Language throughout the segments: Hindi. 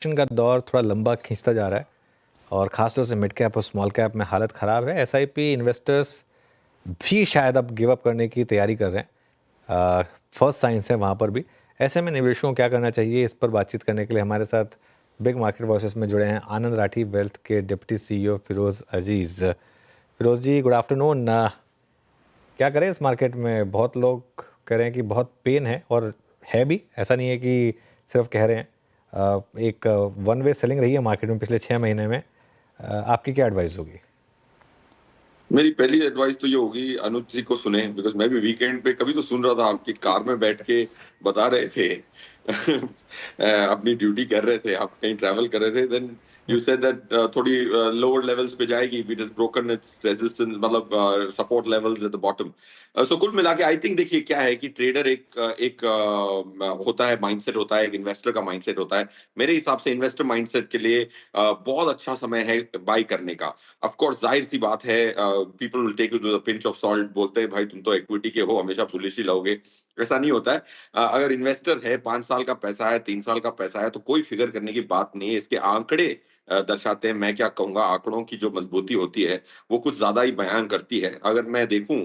का दौर थोड़ा लंबा खींचता जा रहा है और ख़ासतौर से मिड कैप और स्मॉल कैप में हालत ख़राब है। एसआईपी इन्वेस्टर्स भी शायद अब गिव अप करने की तैयारी कर रहे हैं। फर्स्ट साइंस है वहाँ पर भी। ऐसे में निवेशकों को क्या करना चाहिए, इस पर बातचीत करने के लिए हमारे साथ बिग मार्केट वॉइसेस में जुड़े हैं आनंद राठी वेल्थ के डिप्टी सीईओ फिरोज़ अजीज़। फिरोज़ जी, गुड आफ्टरनून। क्या करें इस मार्केट में? बहुत लोग कह रहे हैं कि बहुत पेन है, और है भी, ऐसा नहीं है कि सिर्फ कह रहे हैं। एक वन वे सेलिंग रही है मार्केट में पिछले 6 महीने में। आपकी क्या एडवाइस होगी? मेरी पहली एडवाइस तो ये होगी, अनुज जी को सुने, बिकॉज मैं भी वीकेंड पे कभी तो सुन रहा था, आपकी कार में बैठ के बता रहे थे अपनी ड्यूटी कर रहे थे, आप कहीं ट्रैवल कर रहे थे, देन यू सेड दैट थोड़ी लोअर लेवल्स पे जाएगी, it is broken its resistance, मतलब support levels at the bottom. So कुल मिला के आई थिंक, देखिए क्या है कि ट्रेडर एक होता है, माइंडसेट होता है, एक इन्वेस्टर का माइंडसेट होता है। मेरे हिसाब से इन्वेस्टर माइंडसेट के लिए बहुत अच्छा समय है बाई करने का। ऑफ कोर्स जाहिर सी बात है, people will take you to the pinch of salt, बोलते हैं भाई तुम तो इक्विटी के हो, हमेशा बुलिश ही लोगे। ऐसा नहीं होता है। अगर इन्वेस्टर है, 5 साल का पैसा है, 3 साल का पैसा है, तो कोई फिक्र करने की बात नहीं है। इसके आंकड़े दर्शाते हैं, मैं क्या कहूंगा, आंकड़ों की जो मजबूती होती है वो कुछ ज्यादा ही बयान करती है। अगर मैं देखूं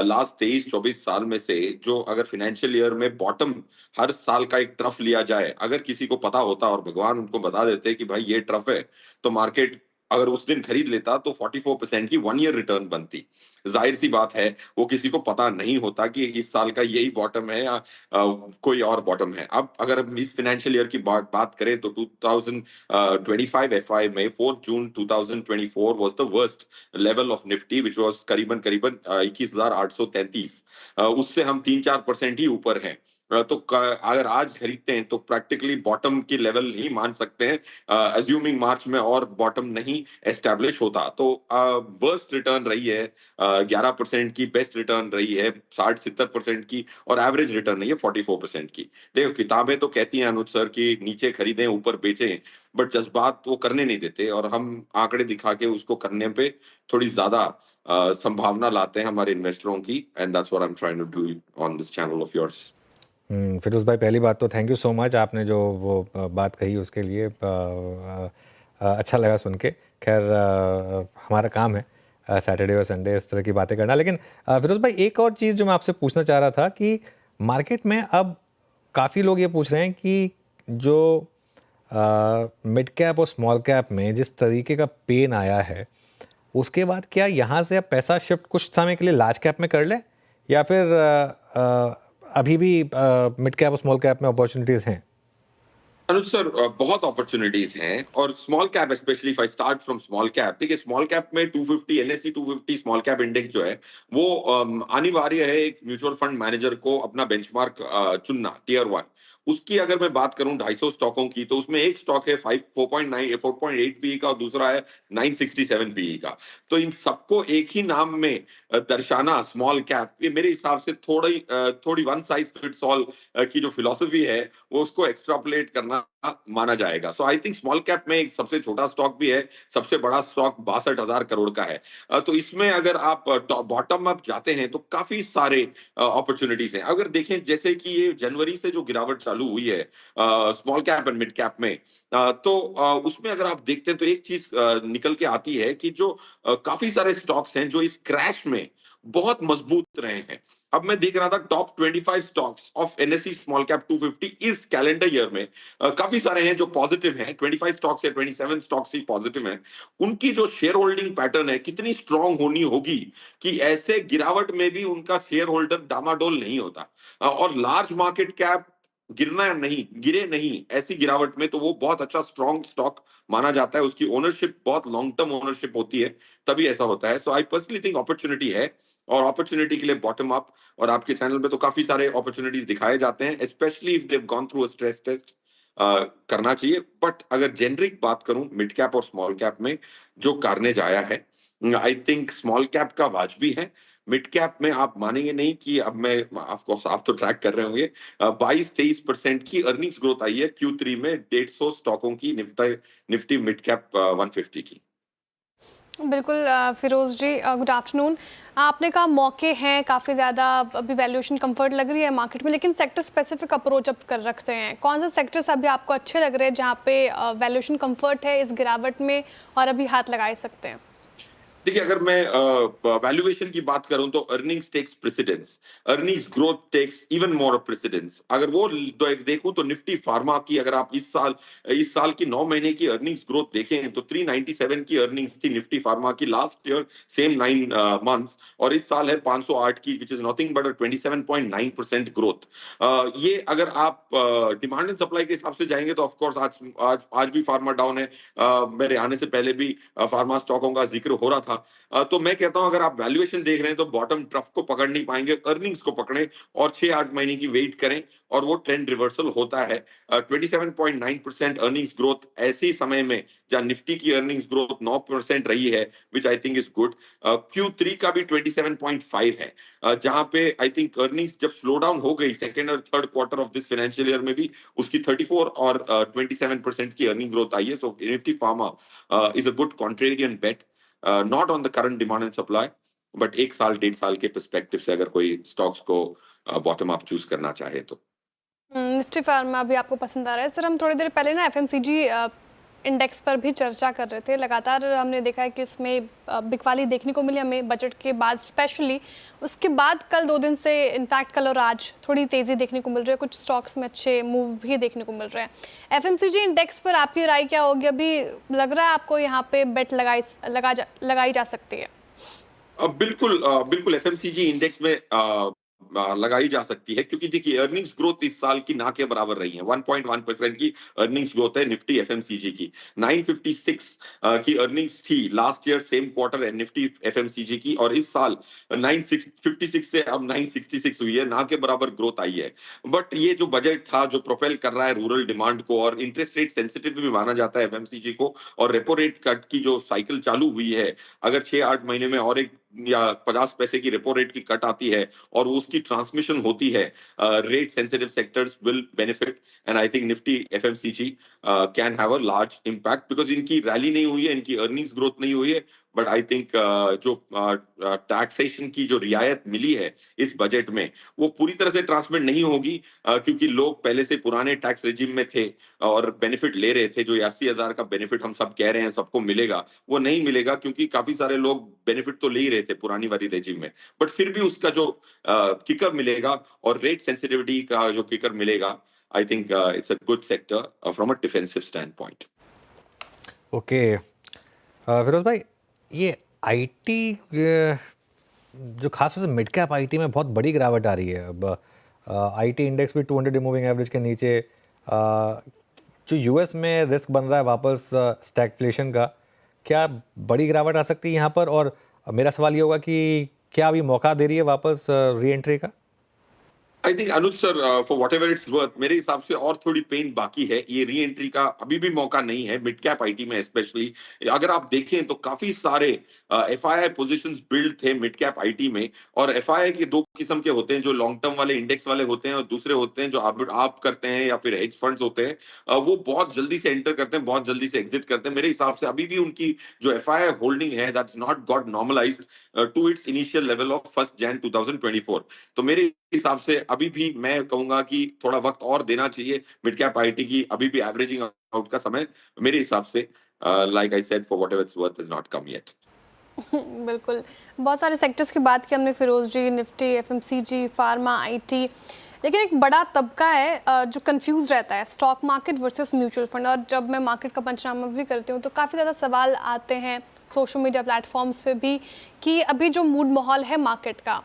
लास्ट 23-24 साल में से, जो अगर फाइनेंशियल ईयर में बॉटम हर साल का एक ट्रफ लिया जाए, अगर किसी को पता होता और भगवान उनको बता देते कि भाई ये ट्रफ है, तो मार्केट अगर उस दिन खरीद लेता तो 44% की 1 ईयर रिटर्न बनती। जाहिर सी बात है, वो किसी को पता नहीं होता कि इस साल का यही बॉटम है या कोई और बॉटम है। अब अगर हम इस फाइनेंशियल ईयर की बात करें तो 2025 एफआई में 4 जून 2024 was the worst level of Nifty, which was करीबन करीबन 21,833। उससे हम 3-4% ही ऊपर हैं। अगर आज खरीदते हैं तो प्रैक्टिकली बॉटम की लेवल ही मान सकते हैं, अज्यूमिंग मार्च में और बॉटम नहीं एस्टेब्लिश होता। तो वर्स्ट रिटर्न रही है 11% की, बेस्ट रिटर्न रही है 60-70% की, और एवरेज रिटर्न रही है 44% की। देखो, किताबें तो कहती हैं अनुज सर की नीचे खरीदें ऊपर बेचें, बट जज्बात वो करने नहीं देते, और हम आंकड़े दिखा के उसको करने पे थोड़ी ज्यादा संभावना लाते हैं हमारे इन्वेस्टरों की। And that's what I am trying to do on this channel of yours. Firoz भाई, पहली बात तो थैंक यू सो मच, आपने जो वो बात कही उसके लिए। अच्छा लगा सुन के। खैर, हमारा काम है सैटरडे और संडे इस तरह की बातें करना। लेकिन फिरोज़ भाई, एक और चीज़ जो मैं आपसे पूछना चाह रहा था कि मार्केट में अब काफ़ी लोग ये पूछ रहे हैं कि जो मिड कैप और स्मॉल कैप में जिस तरीके का पेन आया है, उसके बाद क्या यहाँ से अब पैसा शिफ्ट कुछ समय के लिए लार्ज कैप में कर ले, या फिर अभी भी मिड कैप और स्मॉल कैप में अपॉर्चुनिटीज हैं? अनुज सर, बहुत अपॉर्चुनिटीज हैं, और small cap specially, if I start from small cap, देखिए स्मॉल कैप में 250 एनएससी 250 स्मॉल कैप इंडेक्स जो है, वो अनिवार्य है एक म्यूचुअल फंड मैनेजर को अपना बेंचमार्क चुनना, टियर 1। उसकी अगर मैं बात करूं 250 स्टॉकों की, तो उसमें एक स्टॉक है 4.8 पीई का, और दूसरा है 967 पीई का। तो इन सबको एक ही नाम में दर्शाना स्मॉल कैप, ये मेरे हिसाब से थोड़ी वन साइज फिट्स ऑल की जो फिलॉसफी है, वो उसको एक्सट्रापोलेट करना माना जाएगा। सो आई थिंक स्मॉल कैप में एक सबसे छोटा स्टॉक भी है, सबसे बड़ा स्टॉक 62,000 करोड़ का है। तो इसमें अगर आप बॉटम अप जाते हैं तो काफी सारे अपॉर्चुनिटीज हैं। अगर देखें जैसे कि ये जनवरी से जो गिरावट चालू हुई है small cap and mid cap में, तो उसमें अगर आप देखते हैं तो एक चीज निकल के आती है कि जो काफी सारे स्टॉक्स हैं जो इस क्रैश में बहुत मजबूत रहे हैं। अब मैं देख रहा था top 25 stocks of NSC small cap 250 इस कैलेंडर ईयर में, काफी सारे हैं जो पॉजिटिव हैं, 25 स्टॉक्स या 27 स्टॉक्स ही पॉजिटिव हैं। उनकी जो शेयर होल्डिंग पैटर्न है कितनी स्ट्रांग होनी होगी कि ऐसे गिरावट में भी उनका शेयर होल्डर डामाडोल नहीं होता। और लार्ज मार्केट कैप गिरना या नहीं गिरे नहीं, ऐसी गिरावट में तो वो बहुत अच्छा स्ट्रांग स्टॉक माना जाता है। उसकी ओनरशिप बहुत लॉन्ग टर्म ओनरशिप होती है, तभी ऐसा होता है। सो आई पर्सनली थिंक अपॉर्चुनिटी है, और अपॉर्चुनिटी के लिए बॉटम अप, और आपके चैनल पे तो काफी सारे अपॉर्चुनिटीज दिखाए जाते हैं, specially if they've gone through a stress test, करना चाहिए। बट अगर जेनरिक बात करूं मिड कैप और स्मॉल कैप में जो कारनेज आया है, आई थिंक स्मॉल कैप का वाजबी है। मिड कैप में आप मानेंगे नहीं कि अब मैं, आपको आप तो ट्रैक कर रहे होंगे, 22-23% की अर्निंग्स ग्रोथ आई है Q3 में 150 स्टॉकों की, निफ्टी निफ्टी मिड कैप 150 की। बिल्कुल फिरोज़ जी गुड आफ्टरनून। आपने कहा मौके हैं काफ़ी ज़्यादा, अभी वैल्यूएशन कंफर्ट लग रही है मार्केट में, लेकिन सेक्टर स्पेसिफिक अप्रोच अब कर रखते हैं। कौन से सेक्टर्स अभी आपको अच्छे लग रहे हैं जहाँ पे वैल्यूएशन कंफर्ट है इस गिरावट में और अभी हाथ लगा सकते हैं? देखिए, अगर मैं वैल्यूएशन की बात करूं तो earnings takes precedence, earnings growth takes even more of precedence. अगर वो देखूं तो निफ्टी फार्मा की, अगर आप इस साल की 9 महीने की अर्निंग्स ग्रोथ देखें तो 397 की अर्निंग्स थी निफ्टी फार्मा की लास्ट ईयर सेम 9 मंथ्स, और इस साल है 508 की, which is nothing but a 27.9% growth. ये अगर आप डिमांड एंड सप्लाई के हिसाब से जाएंगे तो ऑफ कोर्स आज आज आज भी फार्मा डाउन है। मेरे आने से पहले भी फार्मा स्टॉकों का जिक्र हो रहा था। तो मैं कहता हूं अगर आप वैल्यूएशन देख रहे हैं तो बॉटम ट्रफ को पकड़ नहीं पाएंगे, अर्निंग्स को पकड़ें और 6-8 महीने की वेट करें और वो ट्रेंड रिवर्सल होता है। 27.9% अर्निंग्स ग्रोथ ऐसे समय में जहां निफ्टी की अर्निंग्स ग्रोथ 9% रही है, which I think is good. Q3 का भी 27.5 है, जहां पे आई थिंक अर्निंग्स जब स्लो डाउन हो गई सेकेंड और third quarter of this financial year में भी उसकी 34 और 27% की अर्निंग ग्रोथ आई है। So Nifty pharma is a good contrarian bet, not on the current demand and supply, but 1 साल 1.5 साल के perspective से अगर कोई स्टॉक्स को बॉटम अप चूज करना चाहे तो। निफ्टी फार्मा भी आपको पसंद आ रहा है। सर, हम थोड़ी देर पहले ना एफएमसीजी इंडेक्स पर भी चर्चा कर रहे थे। लगातार हमने देखा है कि उसमें बिकवाली देखने को मिली हमें बजट के बाद स्पेशली। उसके बाद कल 2 दिन से इनफैक्ट कल और आज थोड़ी तेज़ी देखने को मिल रही है, कुछ स्टॉक्स में अच्छे मूव भी देखने को मिल रहे हैं। एफएमसीजी इंडेक्स पर आपकी राय क्या होगी? अभी लग रहा है आपको यहाँ पे बेट लगाई जा सकती है? बिल्कुल एफएमसीजी इंडेक्स में लगाई जा सकती है, क्योंकि देखिए अर्निंग्स ग्रोथ इस साल की ना के बराबर रही है। 1.1% की अर्निंग्स ग्रोथ है निफ्टी एफएमसीजी की। 956 की अर्निंग्स थी last year same quarter Nifty FMCG की, और इस साल 956 से अब 966 हुई है, ना के बराबर ग्रोथ आई है। बट ये जो बजट था जो प्रोपेल कर रहा है रूरल डिमांड को, और इंटरेस्ट रेट सेंसिटिव भी माना जाता है एफएमसीजी को, और रेपो रेट कट की जो साइकिल चालू हुई है, अगर 6-8 महीने में और एक या 50 पैसे की रेपो रेट की कट आती है और उसकी ट्रांसमिशन होती है, rate sensitive sectors will benefit, and I think Nifty FMCG can have a large impact, because इनकी रैली नहीं हुई है, इनकी अर्निंग्स ग्रोथ नहीं हुई है। बट आई थिंक जो टैक्सेशन की जो रियायत मिली है इस बजट में, वो पूरी तरह से ट्रांसमिट नहीं होगी, क्योंकि लोग पहले से पुराने टैक्स रेजिम में थे और बेनिफिट ले रहे थे। जो 80,000 का बेनिफिट हम सब कह रहे हैं सबको मिलेगा, वो नहीं मिलेगा, क्योंकि काफी सारे लोग बेनिफिट तो ले ही रहे थे पुरानी वाली रेजिम में। बट फिर भी उसका जो किकर मिलेगा और रेट सेंसिटिविटी का जो किकर मिलेगा, I think it's a good sector from a defensive stand point. Okay Firoz भाई, ये आईटी जो खास तौर से मिड कैप आईटी में बहुत बड़ी गिरावट आ रही है। अब आईटी इंडेक्स भी 200 मूविंग एवरेज के नीचे। जो यूएस में रिस्क बन रहा है वापस स्टैगफ्लेशन का, क्या बड़ी गिरावट आ सकती है यहाँ पर? और मेरा सवाल ये होगा कि क्या अभी मौका दे रही है वापस री एंट्री का? I think Anuj sir, for what ever its worth, मेरे हिसाब से और थोड़ी पेन बाकी है। ये री एंट्री का अभी भी मौका नहीं है मिड कैप आईटी में स्पेशली। अगर आप देखें तो काफी सारे एफआईआई पोजीशंस बिल्ड थे मिड कैप आईटी में, और एफआईआई के 2 किस्म के होते हैं, जो लॉन्ग टर्म वाले इंडेक्स वाले होते हैं और दूसरे होते हैं जो आप करते हैं या फिर हेज फंड्स होते हैं। वो बहुत जल्दी से एंटर करते हैं, बहुत जल्दी से एग्जिट करते हैं। मेरे हिसाब से अभी भी उनकी जो एफआईआई होल्डिंग है that's not got normalised to its initial level of 1 Jan 2024। तो मेरे हिसाब से अभी भी मैं कहूंगा कि थोड़ा वक्त और देना चाहिए मिड कैप आईटी की। अभी भी एवरेजिंग आउट का समय मेरे हिसाब से, like I said, for whatever it's worth, is not come yet. बिल्कुल। बहुत सारे सेक्टर्स की बात की हमने, फिरोज जी, निफ्टी, एफएमसीजी, फार्मा, आईटी, लेकिन एक बड़ा तबका है जो कंफ्यूज रहता है, stock market versus mutual fund. और जब मैं मार्केट का पंचनामा भी करती हूँ तो काफ़ी ज़्यादा सवाल आते हैं सोशल मीडिया प्लेटफॉर्म्स पे भी कि अभी जो मूड माहौल है मार्केट का,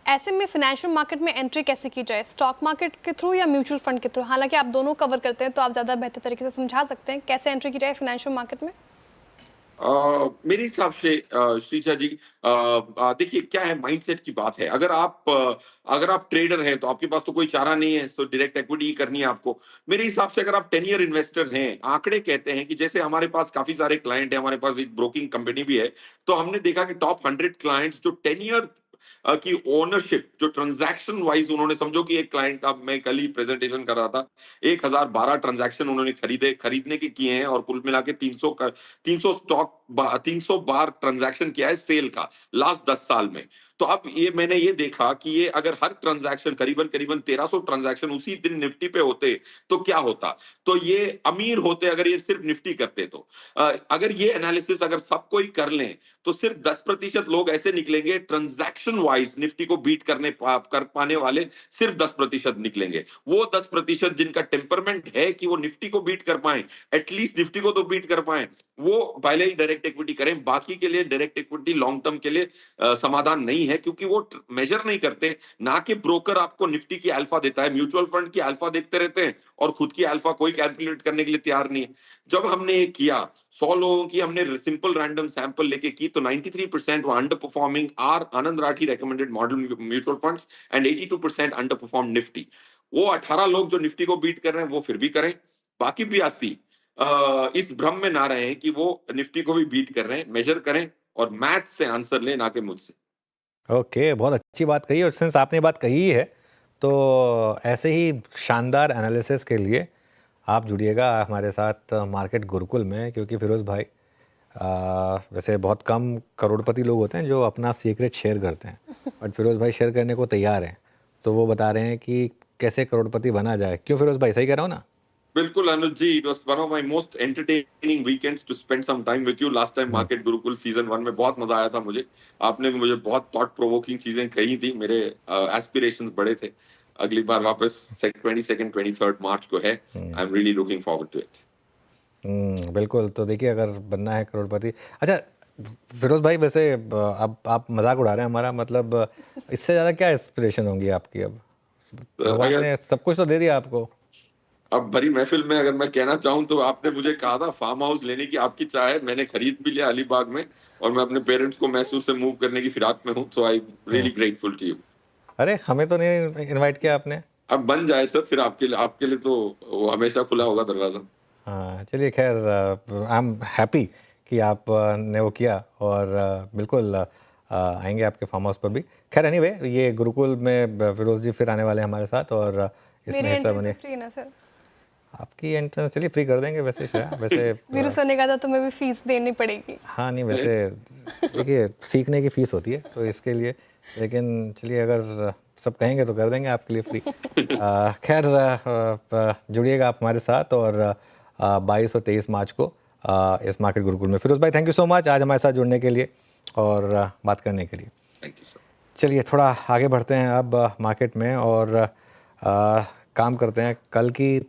ऐसे में फाइनेंशियल मार्केट में एंट्री कैसे की जाए, स्टॉक मार्केट के थ्रू या म्यूचुअल फंड के थ्रू? हालांकि आप दोनों कवर करते हैं तो आप ज़्यादा बेहतर तरीके से समझा सकते हैं कैसे एंट्री की जाए फाइनेंशियल मार्केट में। मेरे हिसाब से श्रीजा जी, देखिए क्या है, माइंडसेट की बात है। अगर आप ट्रेडर हैं तो आपके पास तो कोई चारा नहीं है, तो डायरेक्ट इक्विटी ही करनी है आपको। मेरे हिसाब से अगर आप 10 ईयर इन्वेस्टर हैं, आंकड़े कहते हैं कि जैसे हमारे पास काफी सारे क्लाइंट हैं, हमारे पास एक ब्रोकिंग कंपनी भी है, तो हमने देखा कि टॉप 100 क्लाइंट्स जो 10 ईयर कि ओनरशिप जो ट्रांजैक्शन वाइज उन्होंने, समझो कि एक क्लाइंट का, मैं कल ही प्रेजेंटेशन कर रहा था, 1012 ट्रांजैक्शन उन्होंने खरीदने के किए हैं और कुल मिला के 300 बार ट्रांजैक्शन किया है सेल का लास्ट 10 साल में। तो अब ये मैंने ये देखा कि ये अगर हर ट्रांजैक्शन करीबन 1300 ट्रांजैक्शन उसी दिन निफ्टी पे होते तो क्या होता। तो ये अमीर होते अगर ये सिर्फ निफ्टी करते तो। अगर ये एनालिसिस अगर सब कोई कर लें तो सिर्फ 10% लोग ऐसे निकलेंगे ट्रांजैक्शन वाइज निफ्टी को बीट कर पाने वाले, सिर्फ 10% निकलेंगे। वो 10% जिनका टेम्परमेंट है कि वो निफ्टी को बीट कर पाए, एटलीस्ट निफ्टी को तो बीट कर पाए, वो पहले ही डायरेक्ट इक्विटी करें। बाकी के लिए डायरेक्ट इक्विटी लॉन्ग टर्म के लिए समाधान नहीं है, क्योंकि वो मेजर नहीं करते। ना कि ब्रोकर आपको निफ्टी की अल्फा देता है, म्यूचुअल फंड की अल्फा देखते रहते हैं और खुद की अल्फा कोई कैलकुलेट करने के लिए तैयार नहीं है। जब हमने ये किया, 100 लोगों की हमने सिंपल रैंडम सैंपल लेके की, तो 93% वो under performing are Anand Rathi recommended model mutual funds and 82% under perform Nifty. वो 18 लोग जो निफ्टी को बीट कर रहे हैं वो फिर भी करें, बाकी 82 इस भ्रम में ना रहे कि वो निफ्टी को भी बीट कर रहे हैं। मेजर करें और मैथ से आंसर लें, ना कि मुझसे। ओके, बहुत अच्छी बात कही। और सिंस आपने बात कही ही है तो ऐसे ही शानदार एनालिसिस के लिए आप जुड़िएगा हमारे साथ मार्केट गुरुकुल में, क्योंकि फिरोज़ भाई वैसे बहुत कम करोड़पति लोग होते हैं जो अपना सीक्रेट शेयर करते हैं, बट फिरोज़ भाई शेयर करने को तैयार हैं। तो वो बता रहे हैं कि कैसे करोड़पति बना जाए। क्यों फिरोज़ भाई, सही कह रहा हूँ ना? बिल्कुल Anuj ji, it was one of my most entertaining weekends to spend some time with you. Last time market Gurukul season 1 में बहुत मजा आया था मुझे। आपने मुझे बहुत थॉट प्रोवोकिंग चीजें कही थी, मेरे एस्पिरेशंस बड़े थे। अगली बार वापस 22nd 23rd मार्च को है। I am really looking forward to it. बिल्कुल। तो देखिए, अगर बनना है करोड़पति। अच्छा फिरोज़ भाई, वैसे अब आप मजाक उड़ा रहे हैं हमारा, मतलब इससे ज़्यादा क्या इंस्पिरेशन होंगी आपकी? अब भगवान अगर ने सब कुछ तो दे दिया आपको। अब भरी महफिल में अगर मैं कहना चाहूं तो आपने मुझे कहा था फार्म हाउस लेने की आपकी चाह है, मैंने खरीद भी लिया अलीबाग में, और मैं अपने पेरेंट्स को मैसूर से मूव करने की फिराक में हूं। So I really grateful to you. अरे हमें तो नहीं इनवाइट किया आपने। अब बन जाए सर, फिर आपके लिए तो वो हमेशा खुला होगा दरवाजा। हाँ चलिए, खैर आई एम हैप्पी कि आप ने वो किया, और बिल्कुल आएंगे आपके फार्म हाउस पर भी। खैर एनीवे, ये गुरुकुल में फिरोज जी फिर आने वाले हैं हमारे साथ, और मेरी इसमें हिस्सा एंट्री बने। तो फ्री है ना सर? आपकी एंट्रेंस चलिए फ्री कर देंगे वैसे वैसे वीरू सर ने कहा था तुम्हें भी फीस देनी पड़ेगी। हाँ नहीं, वैसे देखिए सीखने की फ़ीस होती है तो इसके लिए, लेकिन चलिए अगर सब कहेंगे तो कर देंगे आपके लिए फ्री। खैर जुड़िएगा आप हमारे साथ, और 22 और 23 मार्च को इस मार्केट गुरुकुल में। फिरोज़ भाई थैंक यू सो मच आज हमारे साथ जुड़ने के लिए और बात करने के लिए। Thank you sir. चलिए थोड़ा आगे बढ़ते हैं अब मार्केट में, और काम करते हैं कल की